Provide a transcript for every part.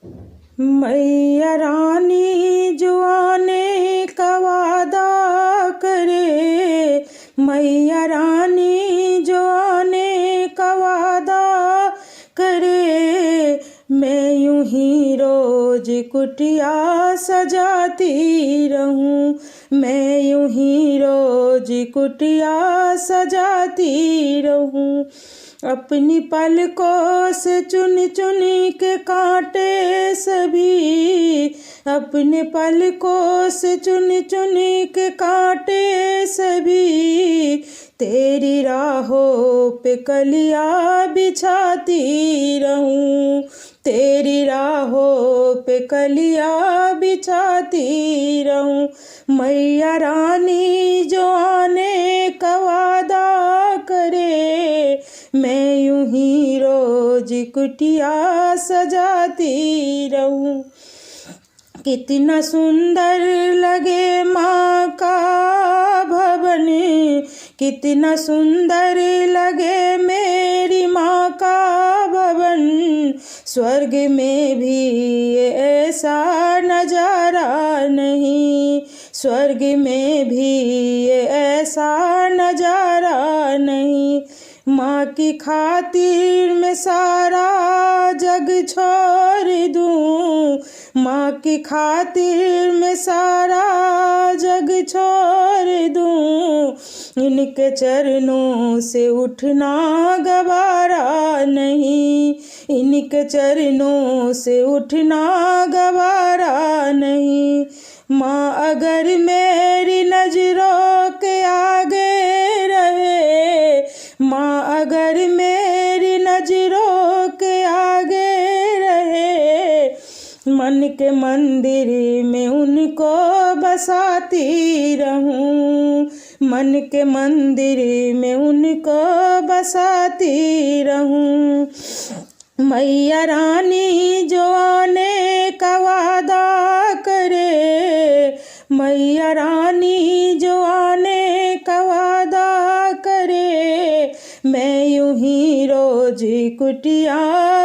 मैया रानी जो आने का वादा करे, मैया रानी जो आने का वादा करे, मैं यूं ही रोज कुटिया सजाती रहूं, मैं यूं ही रोज कुटिया सजाती रहूं। अपनी पलकों से चुन चुन के कांटे सभी, अपने पलकों से चुन चुन के कांटे सभी, तेरी राहों पे कलिया बिछाती रहूं, तेरी राहों पे कलिया बिछाती रहूं। मैया रानी जो आने का वादा करे, मैं यूं ही रोज कुटिया सजाती रहूं। कितना सुंदर लगे माँ का भवन, कितना सुंदर लगे मेरी माँ का भवन, स्वर्ग में भी ऐसा नजारा नहीं, स्वर्ग में भी ऐसा नजारा नहीं। माँ की खातिर मैं सारा जग छोड़ दूँ, माँ की खातिर मैं सारा जग छोड़ दूँ, इनके चरणों से उठना गवारा नहीं, इनके चरणों से उठना गवारा नहीं। माँ अगर मेरी नजरों के आगे रहे, माँ अगर मेरी नजरों के आगे रहे, मन के मंदिर में उनको बसाती रहूं, मन के मंदिर में उनको बसाती रहूं। मैया रानी जो आने का वादा करे, मैया रानी जो आने का वादा करे, मैं यूं ही रोज कुटिया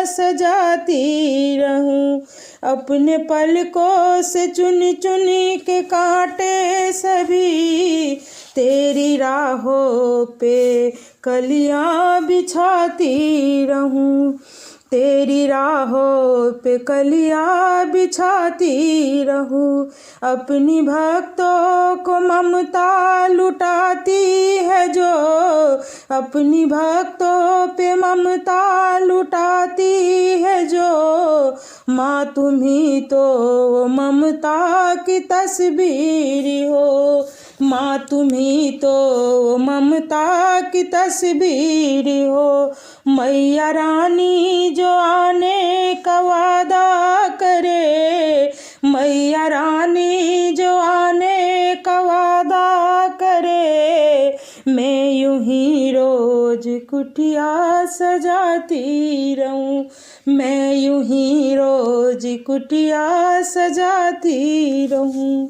सजाती रहूं। अपने पलकों से चुन चुन के कांटे सभी, तेरी राहों पे कलियां बिछाती रहूं, तेरी राहों पे कलियां बिछाती रहूं। अपनी भक्तों को ममता लुटाती है जो, अपनी भक्तों पे ममता लुटाती है जो, माँ तुम ही तो ममता की तस्वीर हो, माँ तुम ही तो ममता की तस्वीर हो। मैया रानी जो आने का वादा करे, मैया रानी जो आने का वादा करे, मैं यूं ही रोज कुटिया सजाती रहूं, मैं यूं ही रोज कुटिया सजाती रहूं।